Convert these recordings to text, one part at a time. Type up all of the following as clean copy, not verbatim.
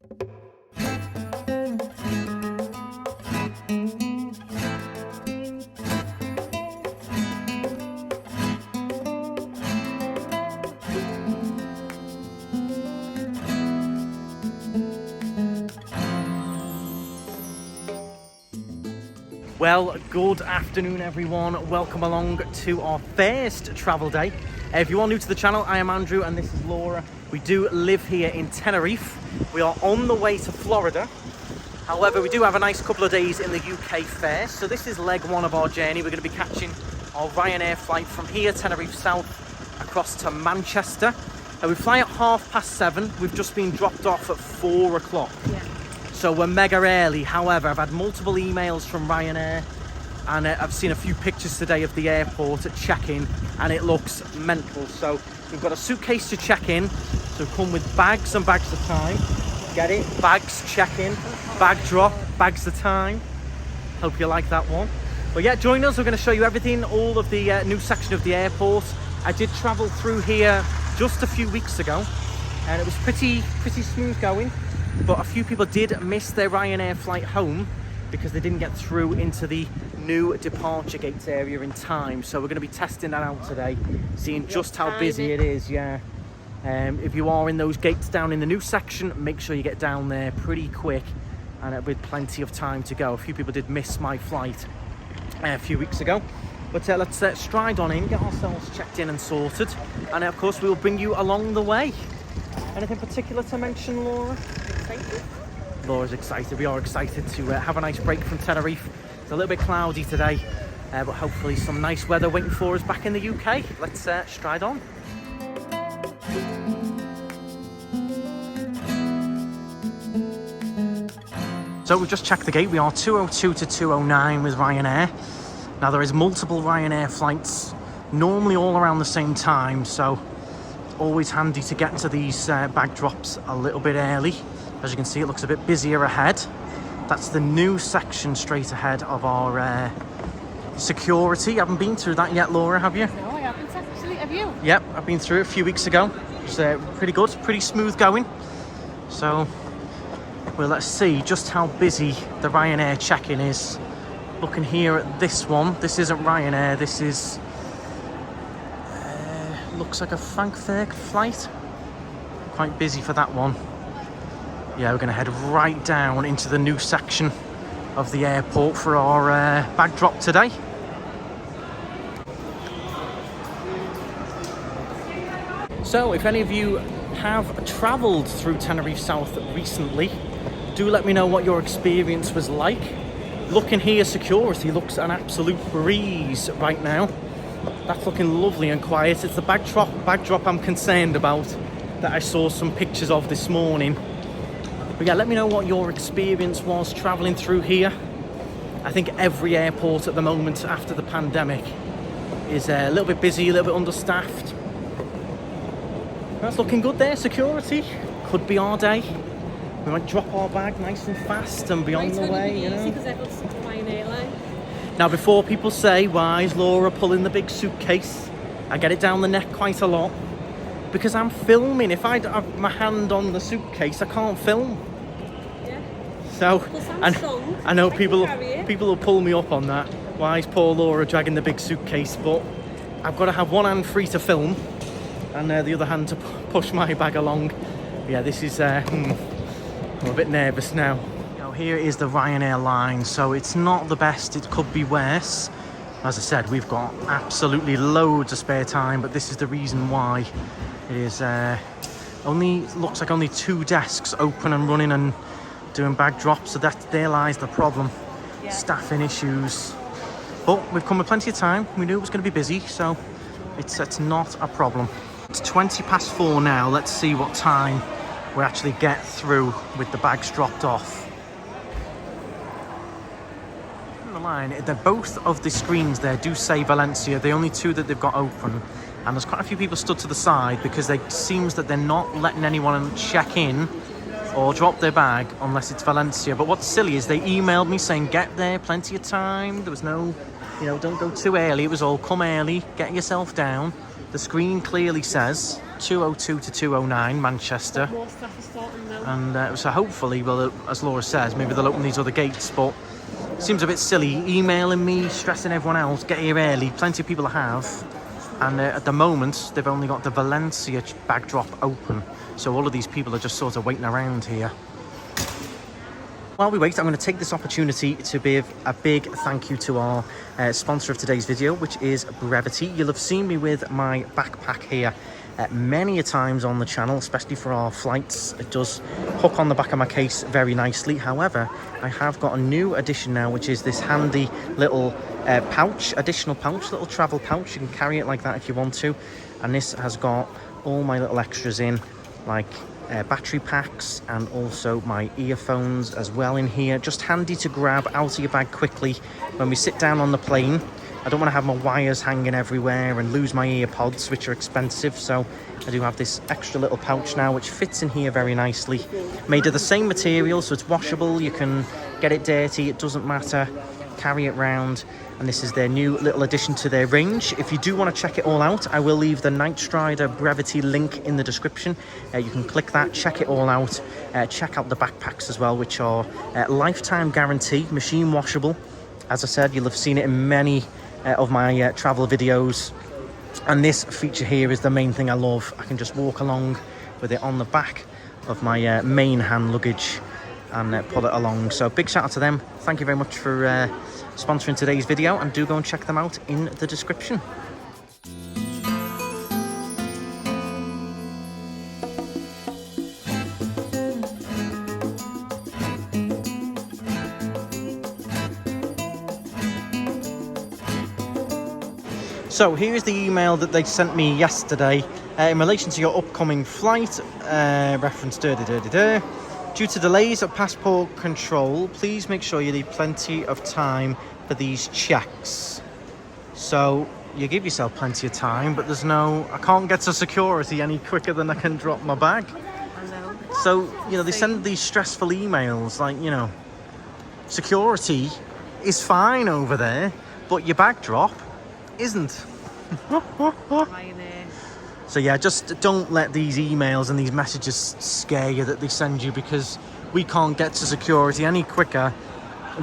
Well, good afternoon everyone, welcome along to our first travel day. If you are new to the channel, I am Andrew and this is Laura. We do live here in Tenerife. We are on the way to Florida. However, we do have a nice couple of days in the UK first. So this is leg one of our journey. We're going to be catching our Ryanair flight from here, Tenerife South, across to Manchester. We fly at 7:30. We've just been dropped off at 4 o'clock. Yeah. So we're mega early. However, I've had multiple emails from Ryanair and I've seen a few pictures today of the airport at check-in and it looks mental. So we've got a suitcase to check in. So come with bags and bags of time. Get it? Bags, check-in, bag drop, bags of time. Hope you like that one. But yeah, join us. We're going to show you everything, all of the new section of the airport. I did travel through here just a few weeks ago and it was pretty smooth going. But a few people did miss their Ryanair flight home because they didn't get through into the new departure gates area in time. So we're going to be testing that out today, seeing just how busy it is. Yeah. If you are in those gates down in the new section, make sure you get down there pretty quick and with plenty of time to go. A few people did miss my flight a few weeks ago. But let's stride on in, get ourselves checked in and sorted. And of course, we'll bring you along the way. Anything particular to mention, Laura? Excited. Laura's excited. We are excited to have a nice break from Tenerife. It's a little bit cloudy today, but hopefully some nice weather waiting for us back in the UK. Let's stride on. So we've just checked the gate. We are 202 to 209 with Ryanair. Now there is multiple Ryanair flights, normally all around the same time, so always handy to get to these bag drops a little bit early. As you can see, it looks a bit busier ahead. That's the new section straight ahead of our security. You haven't been through that yet, Laura, have you? No, I haven't actually. Have you? Yep, I've been through it a few weeks ago. It's pretty good, pretty smooth going. So, well, let's see just how busy the Ryanair check-in is. Looking here at this one, this isn't Ryanair, this is looks like a Frankfurt flight. Quite busy for that one. Yeah, we're going to head right down into the new section of the airport for our bag drop today. So if any of you have travelled through Tenerife South recently, do let me know what your experience was like. Looking here, security looks an absolute breeze right now. That's looking lovely and quiet. It's the bag drop I'm concerned about that I saw some pictures of this morning. But yeah, let me know what your experience was travelling through here. I think every airport at the moment after the pandemic is a little bit busy, a little bit understaffed. That's looking good there, security. Could be our day. We might drop our bag nice and fast and be on the way, you know. Now, before people say, why is Laura pulling the big suitcase? I get it down the neck quite a lot because I'm filming. If I have my hand on the suitcase, I can't film. Yeah. So, I know people will pull me up on that. Why is poor Laura dragging the big suitcase? But I've got to have one hand free to film and the other hand to push my bag along. Yeah, this is, I'm a bit nervous now. Here is the Ryanair line, so it's not the best, it could be worse. As I said, we've got absolutely loads of spare time, but this is the reason why. It is looks like only 2 desks open and running and doing bag drops, so there lies the problem. Yeah. Staffing issues. But we've come with plenty of time. We knew it was going to be busy, so it's not a problem. It's 4:20 now. Let's see what time we actually get through with the bags dropped off. Line, both of the screens there do say Valencia, the only 2 that they've got open, and there's quite a few people stood to the side because it seems that they're not letting anyone check in or drop their bag unless it's Valencia. But what's silly is they emailed me saying get there, plenty of time. There was no, don't go too early. It was all come early, get yourself down. The screen clearly says 2:02 to 2:09 Manchester. More staff are starting now. And so hopefully, well, as Laura says, maybe they'll open these other gates, but it seems a bit silly emailing me, stressing everyone else, get here early. Plenty of people have. And at the moment, they've only got the Valencia bag drop open. So all of these people are just sort of waiting around here. While we wait, I'm going to take this opportunity to give a big thank you to our sponsor of today's video, which is Brevity. You'll have seen me with my backpack here many a times on the channel, especially for our flights. It does hook on the back of my case very nicely. However, I have got a new addition now, which is this handy little additional pouch, little travel pouch. You can carry it like that if you want to. And this has got all my little extras in, like battery packs, and also my earphones as well in here. Just handy to grab out of your bag quickly when we sit down on the plane. I don't want to have my wires hanging everywhere and lose my earpods, which are expensive, so I do have this extra little pouch now which fits in here very nicely. Made of the same material, so it's washable. You can get it dirty, it doesn't matter, carry it round. And this is their new little addition to their range. If you do want to check it all out, I will leave the KnightStrider Brevity link in the description. You can click that, check it all out. Check out the backpacks as well, which are lifetime guarantee, machine washable. As I said, you'll have seen it in many of my travel videos. And this feature here is the main thing I love. I can just walk along with it on the back of my main hand luggage and pull it along. So big shout out to them. Thank you very much for sponsoring today's video, and do go and check them out in the description. So here's the email that they sent me yesterday in relation to your upcoming flight. Reference due to delays at passport control, please make sure you leave plenty of time for these checks. So you give yourself plenty of time, but I can't get to security any quicker than I can drop my bag. I know. So, they send these stressful emails like, security is fine over there, but your bag drop isn't. Ryanair. So yeah, just don't let these emails and these messages scare you that they send you, because we can't get to security any quicker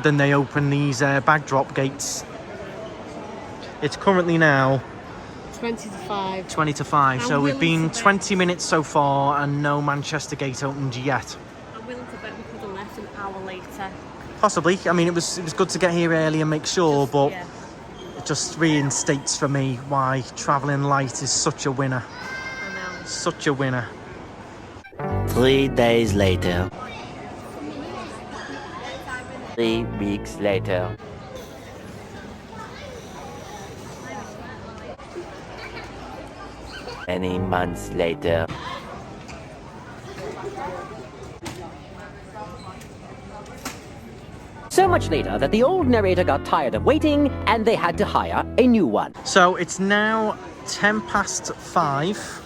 than they open these bag drop gates. It's currently now 20 to 5. 20 to 5, so we've been 20 minutes so far and no Manchester gate opened yet. I'm willing to bet we could have left an hour later. Possibly. I mean, it was good to get here early and make sure, but Yeah. it just reinstates for me why travelling light is such a winner. I know. Such a winner. 3 days later. 3 weeks later. Many months later. So much later that the old narrator got tired of waiting and they had to hire a new one. So it's now 5:10.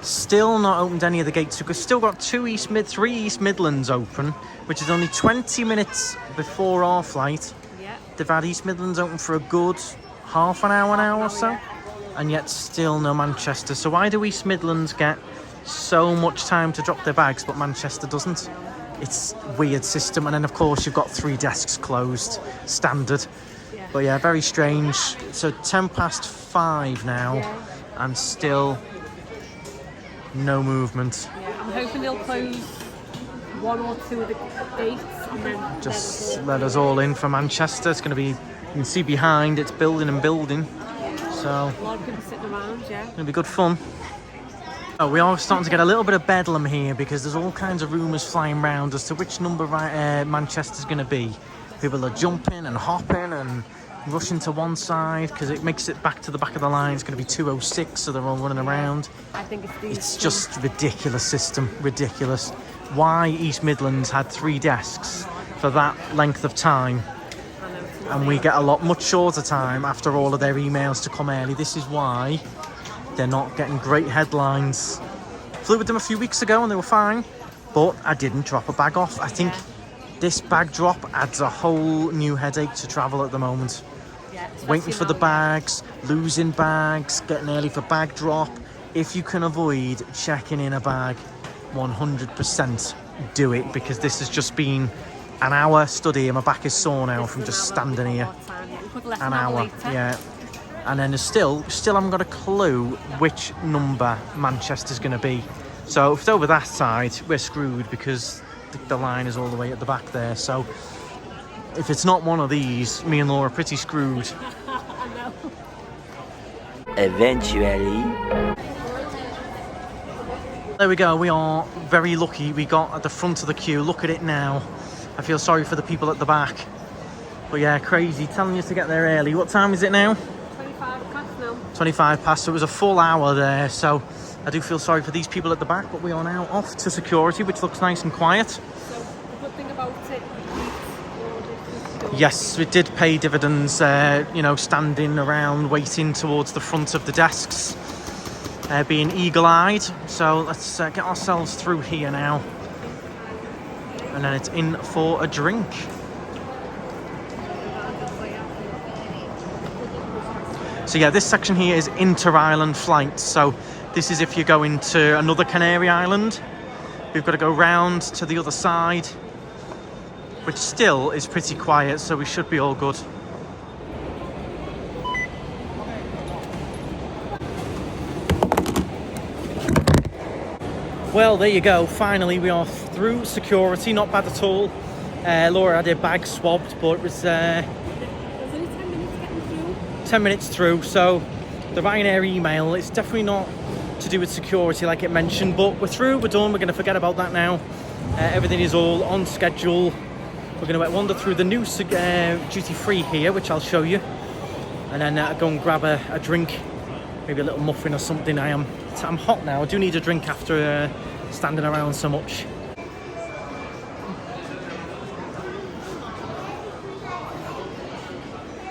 Still not opened any of the gates. We've still got 3 East Midlands open, which is only 20 minutes before our flight. Yeah. They've had East Midlands open for a good half an hour now or so, and yet still no Manchester. So why do East Midlands get so much time to drop their bags, but Manchester doesn't? It's a weird system. And then of course you've got 3 desks closed, standard. Yeah. But yeah, very strange. So 5:10 now, Yeah. and still no movement. Yeah. I'm hoping they'll close 1 or 2 of the gates and then Just let us all in for Manchester. It's going to be, you can see behind, it's building and building. So a lot of people sitting around. Yeah. it'll be good fun. Oh, we are starting to get a little bit of bedlam here, because there's all kinds of rumours flying around as to which number Manchester's going to be. People are jumping and hopping and rushing to one side because it makes it back to the back of the line. It's going to be 206, so they're all running around. I think it's It's just ridiculous system, ridiculous. Why East Midlands had 3 desks for that length of time, and we get a much shorter time after all of their emails to come early. This is why they're not getting great headlines. Flew with them a few weeks ago and they were fine, but I didn't drop a bag off. I think this bag drop adds a whole new headache to travel at the moment. Yeah, Waiting for the bags, losing bags, getting early for bag drop. if you can avoid checking in a bag, 100% do it, because this has just been an hour study and my back is sore now from just standing here. An hour, yeah. And then there's still haven't got a clue which number Manchester's going to be. So if it's over that side, we're screwed because the line is all the way at the back there. So if it's not one of these, me and Laura are pretty screwed. I know. Eventually. There we go, we are very lucky. We got at the front of the queue. Look at it now. I feel sorry for the people at the back. But yeah, crazy, telling you to get there early. What time is it now? 25 past now. 25 past, so it was a full hour there. So I do feel sorry for these people at the back, but we are now off to security, which looks nice and quiet. So the good thing about it, Yes, it did pay dividends, you know, standing around waiting towards the front of the desks, being eagle-eyed. So let's get ourselves through here now. And then it's in for a drink. So yeah, this section here is inter-island flights. So this is if you're going to another Canary Island. We've got to go round to the other side, which still is pretty quiet, so we should be all good. Well, there you go. Finally, we are through security. Not bad at all. Laura had her bag swabbed, but it was There's only 10 minutes getting through. 10 minutes through. So the Ryanair email, it's definitely not to do with security like it mentioned, but we're through, we're done, we're going to forget about that now. Everything is all on schedule. We're going to wander through the new duty free here, which I'll show you, and then go and grab a drink, maybe a little muffin or something. I'm hot now. I do need a drink after standing around so much.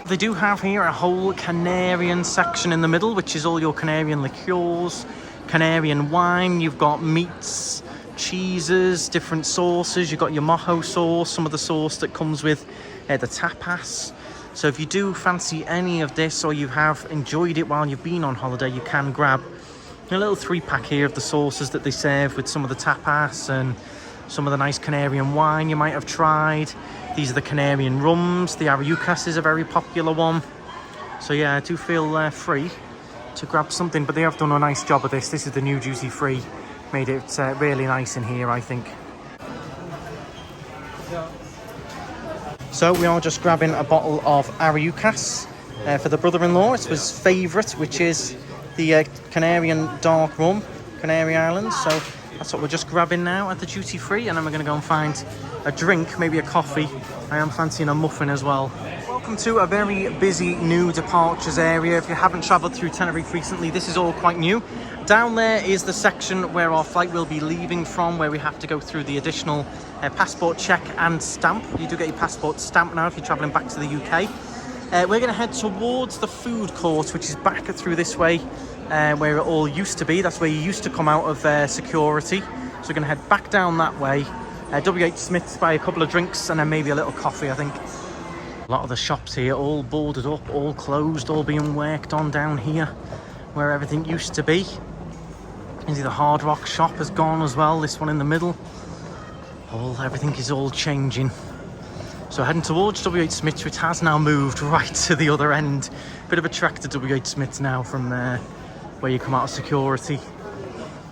They do have here a whole Canarian section in the middle, which is all your Canarian liqueurs, Canarian wine. You've got meats, cheeses, different sauces. You've got your mojo sauce, some of the sauce that comes with the tapas. So if you do fancy any of this, or you have enjoyed it while you've been on holiday, you can grab a little 3-pack here of the sauces that they serve with some of the tapas and some of the nice Canarian wine you might have tried. These are the Canarian rums. The Ariucas is a very popular one. So yeah, I do feel free to grab something, but they have done a nice job of this. This is the new duty free. Made it really nice in here, I think. So we are just grabbing a bottle of Ariucas for the brother-in-law. It's his favourite, which is the Canarian dark rum, Canary Islands. So that's what we're just grabbing now at the duty free, and then we're going to go and find a drink, maybe a coffee. I am fancying a muffin as well. Welcome to a very busy new departures area. If you haven't travelled through Tenerife recently, this is all quite new. Down there is the section where our flight will be leaving from, where we have to go through the additional passport check and stamp. You do get your passport stamped now if you're travelling back to the UK. We're going to head towards the food court, which is back through this way, where it all used to be. That's where you used to come out of security. So we're going to head back down that way. W.H. Smith's, buy a couple of drinks and then maybe a little coffee, I think. A lot of the shops here all boarded up, all closed, all being worked on down here, where everything used to be. You see the Hard Rock shop has gone as well, this one in the middle. Everything is all changing. So heading towards W.H. Smith's, which has now moved right to the other end. Bit of a trek to W.H. Smith's now from where you come out of security.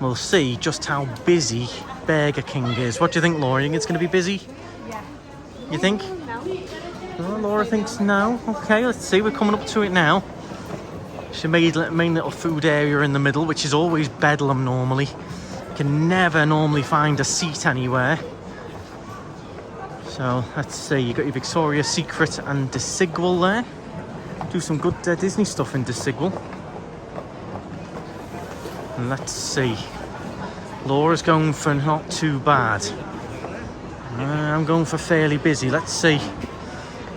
We'll see just how busy Burger King is. What do you think, Laura? You think it's going to be busy? Yeah. You think? No. Oh, Laura thinks no. Okay, let's see. We're coming up to it now. She made a main little food area in the middle, which is always bedlam normally. You can never normally find a seat anywhere. So let's see. You got your Victoria's Secret and Desigual there. Do some good Disney stuff in Desigual. And let's see. Laura's going for not too bad. I'm going for fairly busy. Let's see.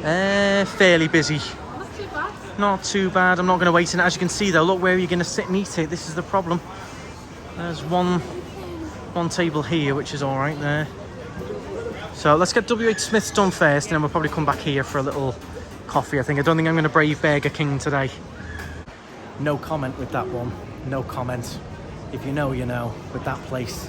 Fairly busy. Not too bad. Not too bad. I'm not going to wait in it. As you can see though, look where you're going to sit and eat it. This is the problem. There's one table here, which is all right there. So let's get W.H. Smith's done first, and then we'll probably come back here for a little coffee, I think. I don't think I'm going to brave Burger King today. No comment with that one. No comment. If you know, you know, with that place.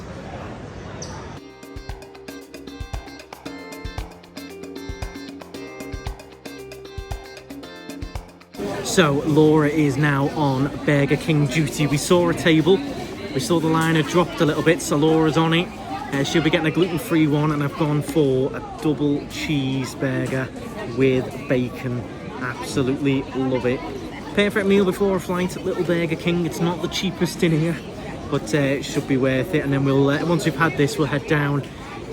So Laura is now on Burger King duty. We saw a table, we saw the line had dropped a little bit, so Laura's on it. She'll be getting a gluten-free one, and I've gone for a double cheeseburger with bacon. Absolutely love it. Perfect meal before a flight at Little Burger King. It's not the cheapest in here, but it should be worth it. And then we'll once we've had this, we'll head down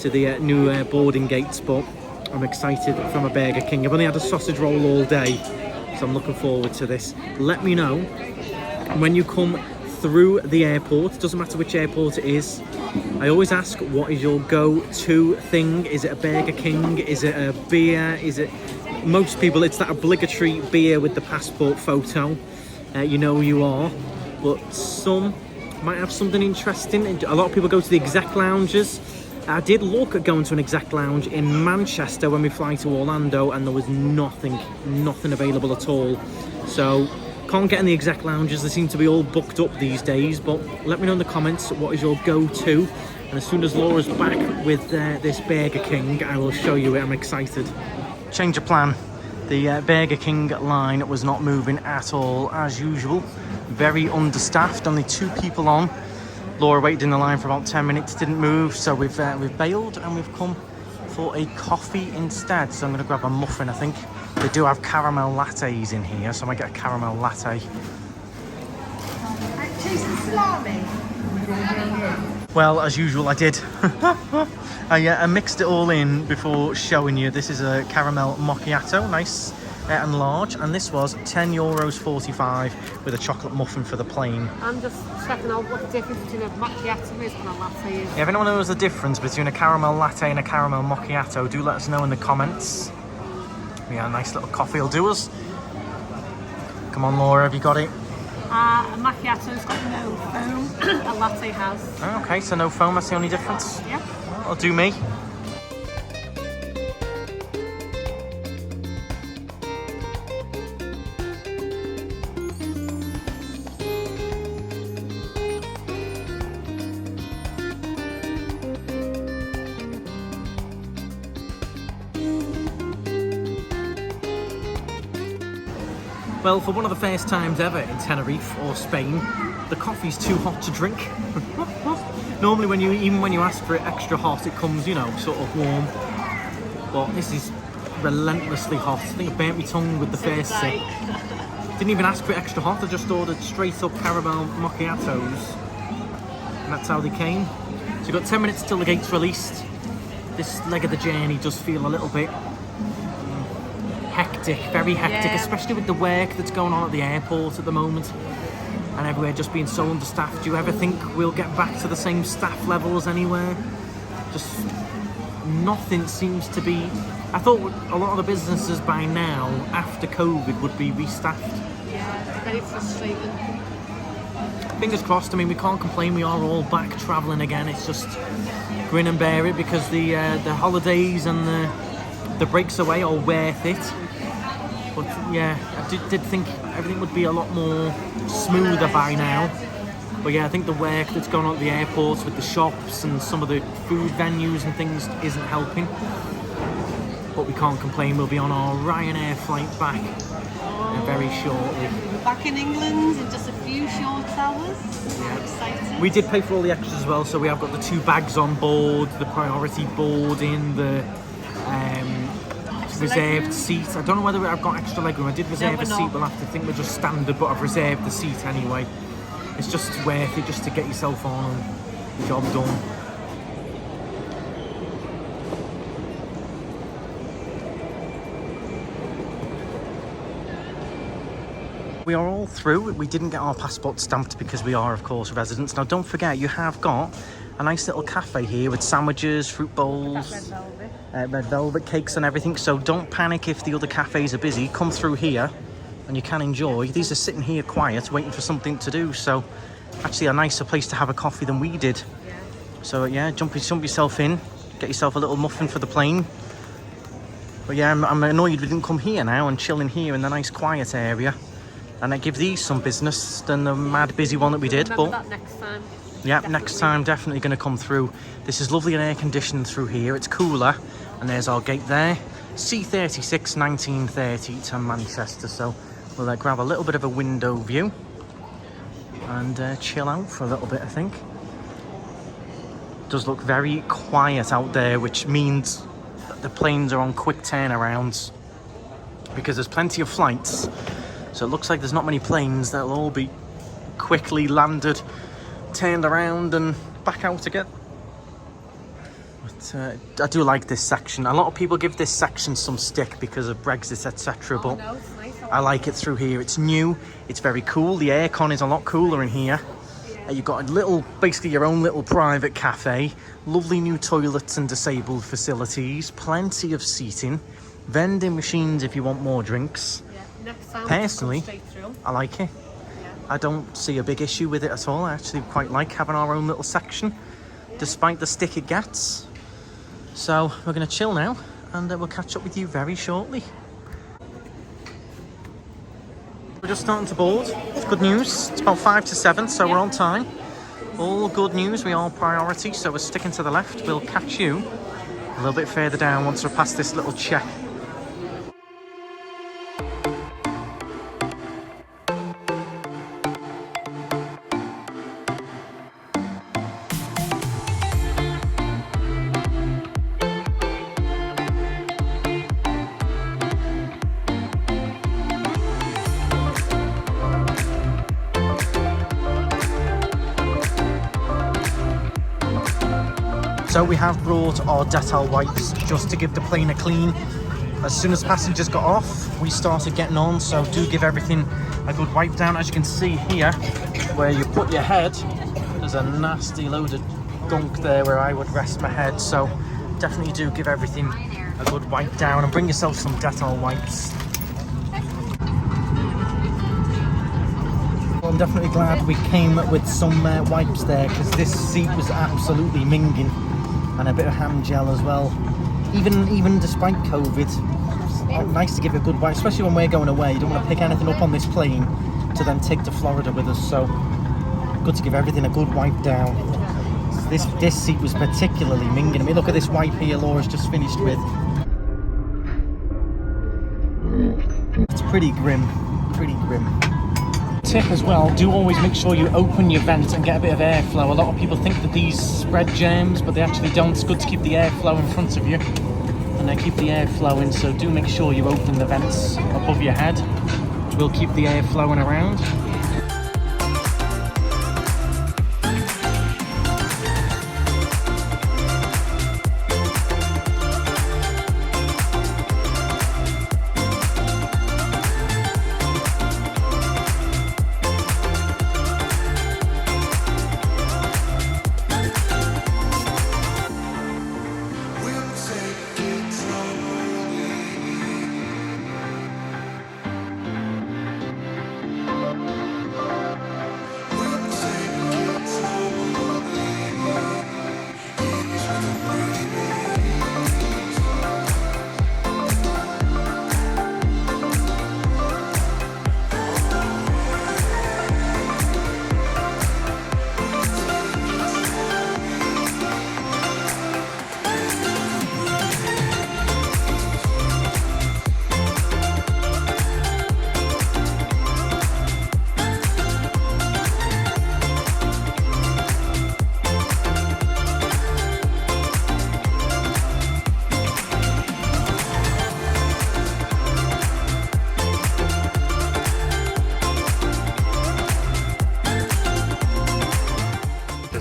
to the new boarding gates. But I'm excited from a Burger King. I've only had a sausage roll all day, so I'm looking forward to this. Let me know when you come through the airport. It doesn't matter which airport it is. I always ask, what is your go-to thing? Is it a Burger King? Is it a beer? Is it... Most people, it's that obligatory beer with the passport photo. You know who you are. But some might have something interesting. A lot of people go to the exec lounges. I did look at going to an exec lounge in Manchester when we fly to Orlando, and there was nothing available at all. So can't get in the exec lounges. They seem to be all booked up these days. But let me know in the comments, what is your go-to? And as soon as Laura's back with this Burger King, I will show you it. I'm excited. Change of plan. The Burger King line was not moving at all, as usual. Very understaffed, only 2 people on. Laura waited in the line for about 10 minutes, didn't move, so we've bailed and we've come for a coffee instead. So I'm going to grab a muffin, I think. They do have caramel lattes in here, so I might get a caramel latte. Cheese and salami. Well, as usual, I did. I mixed it all in before showing you. This is a caramel macchiato, nice and large, and this was €10.45 with a chocolate muffin for the plain. I'm just checking out what the difference between a macchiato is and a latte is. Yeah, if anyone knows the difference between a caramel latte and a caramel macchiato, do let us know in the comments. Yeah, a nice little coffee will do us. Come on, Laura, have you got it? A macchiato's got no foam. A latte has. Oh, okay, so no foam, that's the only difference? Yeah. That'll do me. Well, for one of the first times ever in Tenerife or Spain, the coffee's too hot to drink. Normally even when you ask for it extra hot, it comes, you know, sort of warm. But this is relentlessly hot. I think I burnt my tongue with the first sip. Didn't even ask for it extra hot, I just ordered straight up caramel macchiatos. And that's how they came. So you've got 10 minutes till the gate's released. This leg of the journey does feel a little bit hectic, very hectic, yeah. Especially with the work that's going on at the airport at the moment and everywhere just being so understaffed. Do you ever think we'll get back to the same staff levels anywhere? Just nothing seems to be... I thought a lot of the businesses by now, after COVID, would be restaffed. Yeah, very frustrating. Fingers crossed. I mean, we can't complain. We are all back travelling again. It's just grin and bear it, because the holidays and the breaks away are worth it. But yeah, I did think everything would be a lot more smoother by now. But yeah, I think the work that's going on at the airports with the shops and some of the food venues and things isn't helping. But we can't complain. We'll be on our Ryanair flight back very shortly. We're back in England in just a few short hours. Yeah. Excited. We did pay for all the extras as well, so we have got the 2 bags on board, the priority boarding, the reserved seat. I don't know whether I've got extra legroom. I did reserve a seat. We'll have to think we're just standard, but I've reserved the seat anyway. It's just worth it just to get yourself on and the job done. We are all through. We didn't get our passport stamped because we are, of course, residents. Now, don't forget, you have got a nice little cafe here with sandwiches, fruit bowls, red velvet cakes and everything. So don't panic if the other cafes are busy. Come through here and you can enjoy. These are sitting here quiet, waiting for something to do. So actually a nicer place to have a coffee than we did. So yeah, jump yourself in, get yourself a little muffin for the plane. But yeah, I'm annoyed we didn't come here now and chill in here in the nice quiet area. and it gives these some business than the mad busy one that we did. Remember But that next time. yeah, next time definitely going to come through. This is lovely and air conditioned through here. It's cooler, and there's our gate there. C36 1930 to Manchester. So we'll grab a little bit of a window view and chill out for a little bit, I think. It does look very quiet out there, which means that the planes are on quick turnarounds because there's plenty of flights. So it looks like there's not many planes. They'll all be quickly landed, turned around and back out again. But I do like this section. A lot of people give this section some stick because of Brexit, etc. But No, it's nice. I like it through here. It's new, it's very cool. The aircon is a lot cooler in here. You've got a little, basically your own little private cafe, lovely new toilets and disabled facilities, plenty of seating, vending machines if you want more drinks. Yeah. Next time. Personally, straight through. I like it. Yeah. I don't see a big issue with it at all. I actually quite like having our own little section, despite the stick it gets. So we're going to chill now, and we'll catch up with you very shortly. We're just starting to board. It's good news. It's about 5 to 7, so we're on time. All good news. We are priority, so we're sticking to the left. We'll catch you a little bit further down once we're past this little check. So we have brought our Dettol wipes just to give the plane a clean. As soon as passengers got off, we started getting on, so do give everything a good wipe down. As you can see here, where you put your head, there's a nasty load of gunk there where I would rest my head, so definitely do give everything a good wipe down and bring yourself some Dettol wipes. Well, I'm definitely glad we came with some wipes there, because this seat was absolutely minging. And a bit of hand gel as well. Even despite COVID, nice to give it a good wipe, especially when we're going away. You don't want to pick anything up on this plane to then take to Florida with us, so good to give everything a good wipe down. This seat was particularly minging. I mean, look at this wipe here Laura's just finished with. It's pretty grim, pretty grim. Tip as well, do always make sure you open your vent and get a bit of airflow. A lot of people think that these spread germs, but they actually don't. It's good to keep the airflow in front of you and then keep the air flowing, so do make sure you open the vents above your head, which will keep the air flowing around.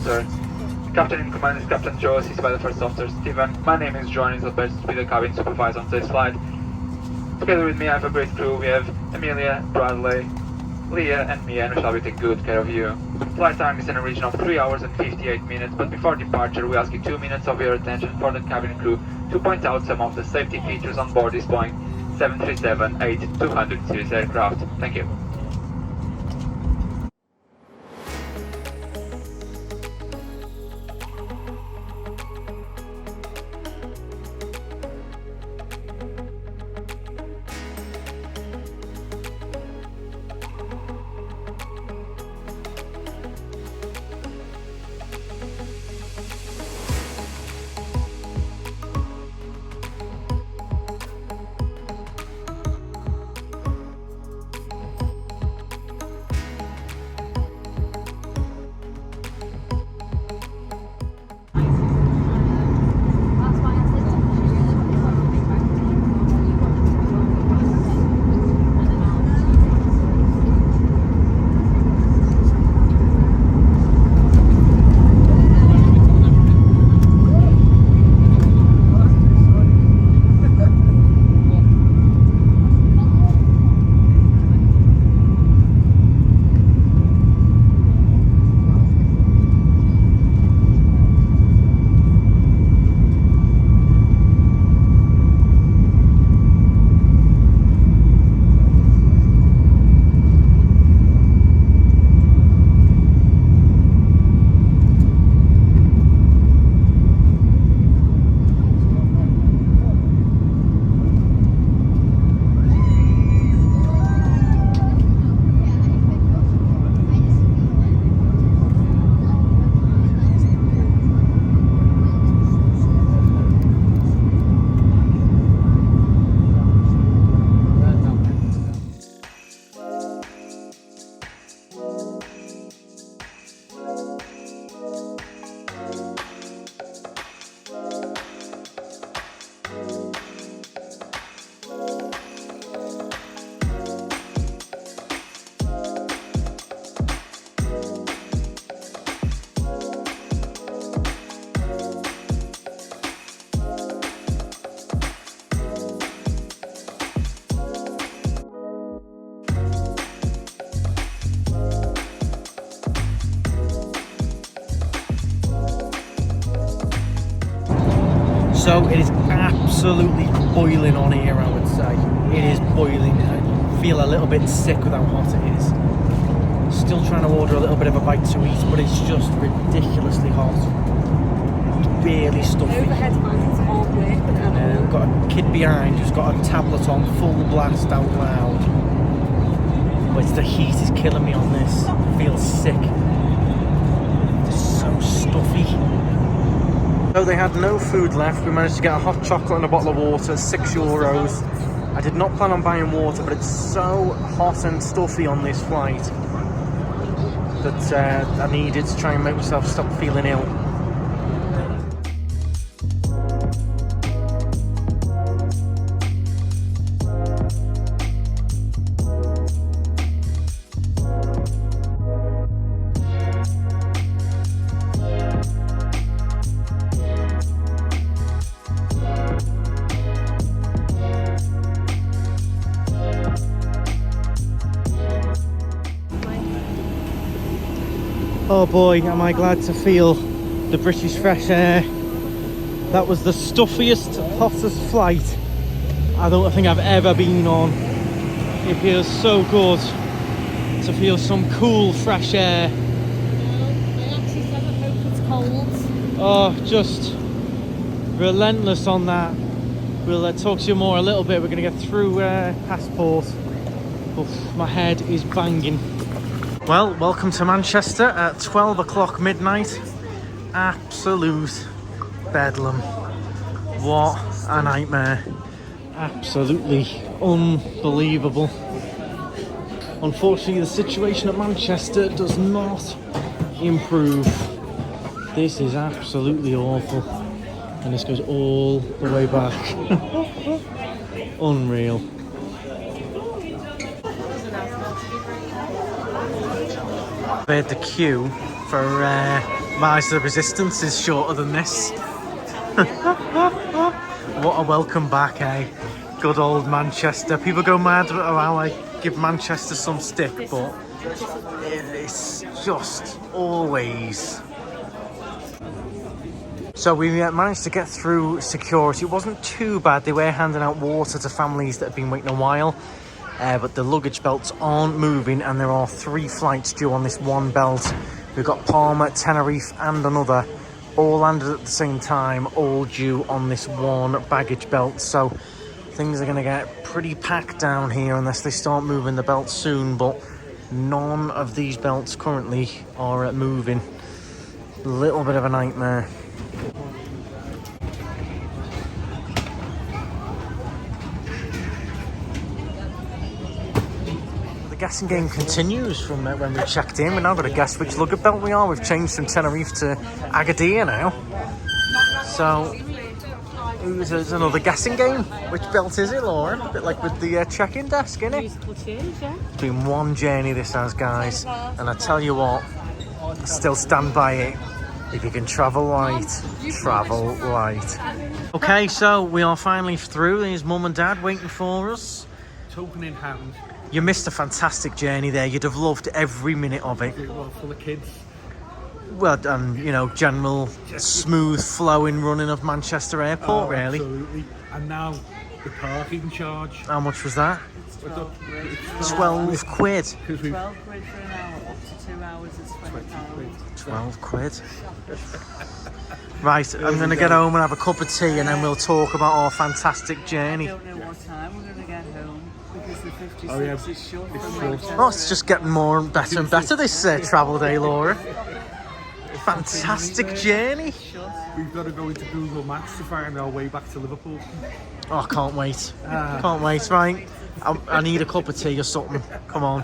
Sir. Captain in command is Captain Joe, assisted by the first officer Stephen. My name is John, is the best to be the cabin supervisor on today's flight. Together with me I have a great crew. We have Amelia, Bradley, Leah and me, and we shall be taking good care of you. Flight time is in a region of 3 hours and 58 minutes, but before departure we ask you 2 minutes of your attention for the cabin crew to point out some of the safety features on board this Boeing 737-8-200 series aircraft. Thank you. So it is absolutely boiling on here, I would say. It is boiling. I feel a little bit sick with how hot it is. Still trying to order a little bit of a bite to eat, but it's just ridiculously hot. Barely stuffy. Overhead fans aren't working at all. We've got a kid behind who's got a tablet on full blast out loud. But it's the heat is killing me on this. I feel sick. It's so stuffy. So they had no food left. We managed to get a hot chocolate and a bottle of water, €6. I did not plan on buying water, but it's so hot and stuffy on this flight that I needed to try and make myself stop feeling ill. Oh boy, am I glad to feel the British fresh air. That was the stuffiest, hottest flight I don't think I've ever been on. It feels so good to feel some cool, fresh air. I actually said I hope it's cold. Oh, just relentless on that. We'll talk to you more a little bit. We're going to get through passport. Oof, my head is banging. Well, welcome to Manchester at 12 o'clock midnight. Absolute bedlam. What a nightmare. Absolutely unbelievable. Unfortunately, the situation at Manchester does not improve. This is absolutely awful. And this goes all the way back. Unreal. But the queue for Rise of the Resistance is shorter than this. What a welcome back, eh? Good old Manchester. People go mad at how I give Manchester some stick, but it's just always. So we managed to get through security. It wasn't too bad. They were handing out water to families that have been waiting a while. But the luggage belts aren't moving, and there are 3 flights due on this one belt. We've got Palma, Tenerife and another, all landed at the same time, all due on this one baggage belt. So things are going to get pretty packed down here unless they start moving the belts soon, but none of these belts currently are moving. A little bit of a nightmare. The guessing game continues from when we checked in. We've now got to guess which luggage belt we are. We've changed from Tenerife to Agadir now. So, there's another guessing game. Which belt is it, Lauren? A bit like with the check-in desk, innit? It's been one journey this has, guys. And I tell you what, I still stand by it. If you can travel light, travel light. Okay, so we are finally through. There's Mum and Dad waiting for us. Token in hand. You missed a fantastic journey there. You'd have loved every minute of it. Well, for the kids. Well, you know, general smooth flowing running of Manchester Airport, really. Absolutely. And now the parking charge. How much was that? 12 quid. 'Cause we've 12 quid for an hour, up to 2 hours is £20. 12 quid. Right, I'm going to get home and have a cup of tea, and then we'll talk about our fantastic journey. I don't know what time we're going to get home because the 56 Oh, yeah. is short It's from short. Manchester. Oh, it's just getting more and better this travel day, Laura. Fantastic journey. we've got to go into Google Maps to find our way back to Liverpool. Oh, I can't wait. Can't wait, right? I need a cup of tea or something. Come on.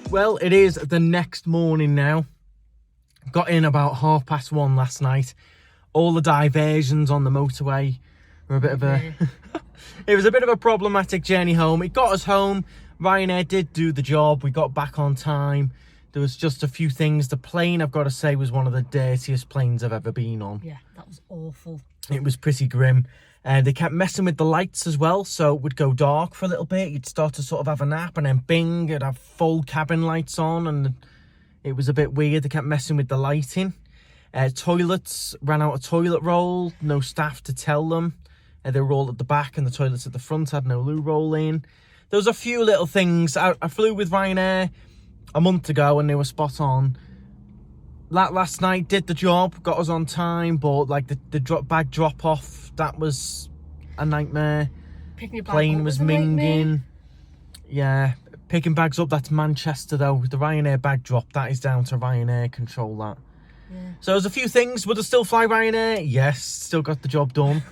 Well, it is the next morning now. Got in about 1:30 last night. All the diversions on the motorway were a bit of a... It was a bit of a problematic journey home. It got us home. Ryanair did do the job. We got back on time. There was just a few things. The plane, I've got to say, was one of the dirtiest planes I've ever been on. Yeah, that was awful. It was pretty grim. And they kept messing with the lights as well, so it would go dark for a little bit. You'd start to sort of have a nap, and then bing, it'd have full cabin lights on, and it was a bit weird. They kept messing with the lighting. Toilets ran out of toilet roll, no staff to tell them. They were all at the back, and the toilets at the front had no loo roll in. There was a few little things. I flew with Ryanair a month ago, and they were spot on. Last night did the job, got us on time, but like the bag drop off, that was a nightmare. Picking your bag Plane up was a nightmare. minging. Yeah, picking bags up, that's Manchester though. The Ryanair bag drop, that is down to Ryanair, control that. Yeah. So there's a few things. Would I still fly Ryanair? Yes, still got the job done.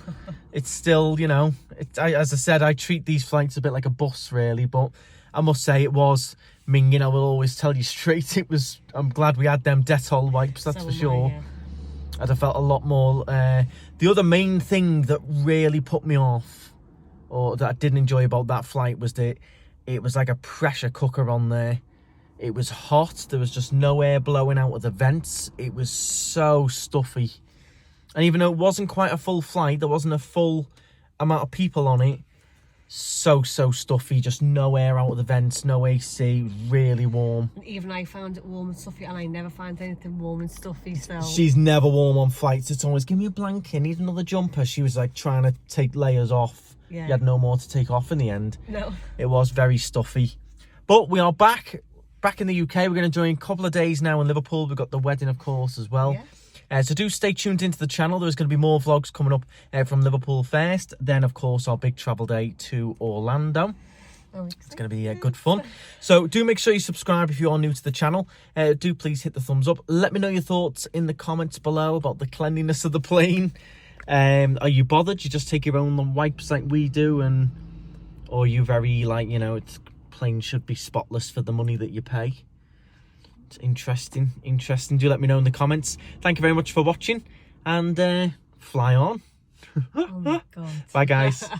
It's still, you know, as I said, I treat these flights a bit like a bus really, but I must say it was minging. I will always tell you straight, I'm glad we had them Dettol wipes, that's for sure. I'd have felt a lot more. The other main thing that really put me off, or that I didn't enjoy about that flight, was that it was like a pressure cooker on there. It was hot. There was just no air blowing out of the vents. It was so stuffy. And even though it wasn't quite a full flight, there wasn't a full amount of people on it, so stuffy. Just no air out of the vents, no AC, really warm. And even I found it warm and stuffy, and I never find anything warm and stuffy, so... She's never warm on flights. It's always, give me a blanket, need another jumper. She was like trying to take layers off. Yeah. You had no more to take off in the end. No. It was very stuffy. But we are back in the UK. We're going to join a couple of days now in Liverpool. We've got the wedding, of course, as well. Yeah. So do stay tuned into the channel. There's going to be more vlogs coming up from Liverpool first. Then, of course, our big travel day to Orlando. Oh, it's going to be good fun. So do make sure you subscribe if you are new to the channel. Do please hit the thumbs up. Let me know your thoughts in the comments below about the cleanliness of the plane. Are you bothered? You just take your own wipes like we do? Or are you very, like, you know, plane should be spotless for the money that you pay? It's interesting. Do let me know in the comments. Thank you very much for watching, and fly on. Oh my God. Bye guys.